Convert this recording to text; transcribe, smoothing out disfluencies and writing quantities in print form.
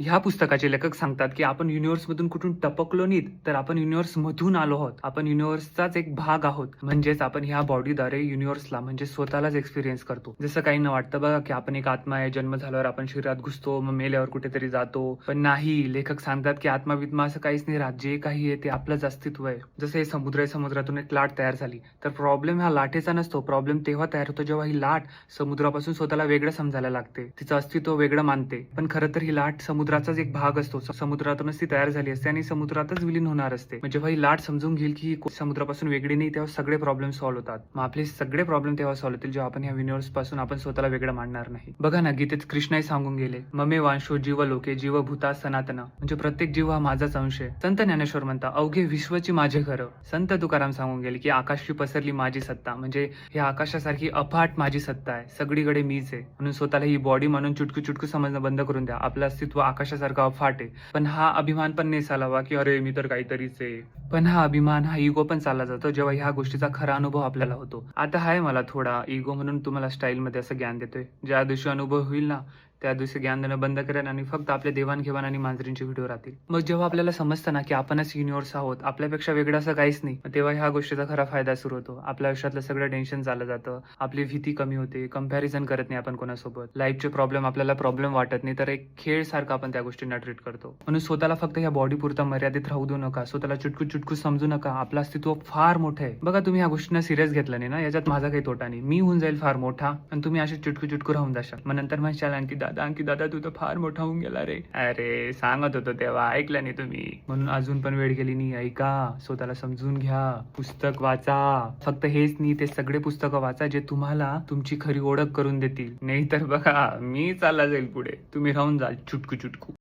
ह्या पुस्तकाचे लेखक सांगतात, की आपण युनिव्हर्समधून कुठून टपकलो नाहीत, तर आपण युनिव्हर्समधून आलो आहोत. आपण युनिव्हर्सचाच एक भाग आहोत. म्हणजेच आपण ह्या बॉडीद्वारे युनिव्हर्सला म्हणजे स्वतःलाच एक्सपिरियन्स करतो. जसं काहींना वाटतं बघा, की आपण एक आत्मा आहे, जन्म झाल्यावर आपण शरीरात घुसतो, मग मेल्यावर कुठेतरी जातो. पण नाही, लेखक सांगतात, की आत्मा-बित्मा असं काहीच नाही राहत. जे काही आहे ते आपलंच अस्तित्व आहे. जसं हे समुद्र आहे, समुद्रातून एक लाट तयार झाली. तर प्रॉब्लेम हा लाटेचा नसतो. प्रॉब्लेम तेव्हा तयार होतो, जेव्हा ही लाट समुद्रापासून स्वतःला वेगळं समजायला लागते. तिचं अस्तित्व वेगळं मानते. पण खरं तर ही लाट समुद्राचाच एक भाग असतो. समुद्रातूनच ती तयार झाली असते आणि समुद्रातच विलीन होणार असते. मग जेव्हा ही लाट समजून घेईल, की ही समुद्रापासून वेगळी नाही, तेव्हा सगळे प्रॉब्लेम सॉल्व्ह होतात. मग आपले सगळे प्रॉब्लेम तेव्हा सॉल्व्ह होतील, जेव्हा आपण या युनिव्हर्स पासून आपण स्वतःला वेगळं मानणार नाही. बघा ना, गीतेत कृष्णही सांगून गेले, ममे वांशो जीव लोके जीव भूता सनातन, म्हणजे प्रत्येक जीव हा माझाच अंश आहे. संत ज्ञानेश्वर म्हणता, अवघे विश्वची माझे घर. संत तुकाराम सांगून गेले, की आकाशी पसरली माझी सत्ता, म्हणजे हे आकाशासारखी अफाट माझी सत्ता आहे. सगळीकडे मीच आहे. म्हणून स्वतःला ही बॉडी म्हणून चुटकू चुटकू समजणं बंद करून द्या. आपलं अस्तित्व आकाशासारखं अफाट आहे. पण हा अभिमान पण नाही चालावा, की अरे मी तर काहीतरीच आहे. पण हा अभिमान, हा इगो पण चालला जातो, जेव्हा ह्या गोष्टीचा खरा अनुभव आपल्याला होतो. आता आहे मला थोडा इगो, म्हणून तुम्हाला स्टाईलमध्ये असं ज्ञान देतोय. ज्या दिवशी अनुभव होईल ना, त्या दिवशी ज्ञान देणं बंद करेन आणि फक्त आपले देवाणघेवाण आणि मांजरींचे व्हिडिओ राहतील. मग जेव्हा आपल्याला समजतं ना, की आपणच युनिव्हर्स आहोत, आपल्यापेक्षा वेगळं असं काहीच नाही, तेव्हा ह्या गोष्टीचा खरा फायदा सुरू होतो. आपल्या आयुष्यातलं सगळं टेन्शन चाललं जातं. आपली भीती कमी होते. कंपॅरिझन करत नाही आपण कोणासोबत. लाईफचे प्रॉब्लेम आपल्याला प्रॉब्लेम वाटत नाही, तर एक खेळ सारखा आपण त्या गोष्टींना ट्रीट करतो. म्हणून स्वतःला फक्त ह्या बॉडी पुरता मर्यादित राहू देऊ नका. स्वतःला चुटकू चुटकू समजू नका. आपलं अस्तित्व फार मोठं आहे. बघा, तुम्ही ह्या गोष्टींना सिरियस घेतलं नाही ना, याच्यात माझा काही तोटा नाही. मी होऊन जाईल फार मोठा आणि तुम्ही असे चुटकू चुटकू राहून जाशाल. मग नंतर म्हणशाल, आणखी दादा तू तर फार मोठा होऊन गेला रे. अरे सांगत होतो तेव्हा ऐकलं नाही तुम्ही. म्हणून अजून पण वेळ गेली नाही. ऐका, स्वतःला समजून घ्या, पुस्तक वाचा. फक्त हेच नाही, ते सगळे पुस्तकं वाचा जे तुम्हाला तुमची खरी ओळख करून देतील. नाही तर बघा, मी चालला जाईल पुढे, तुम्ही राहून जाल चुटकू चुटकू.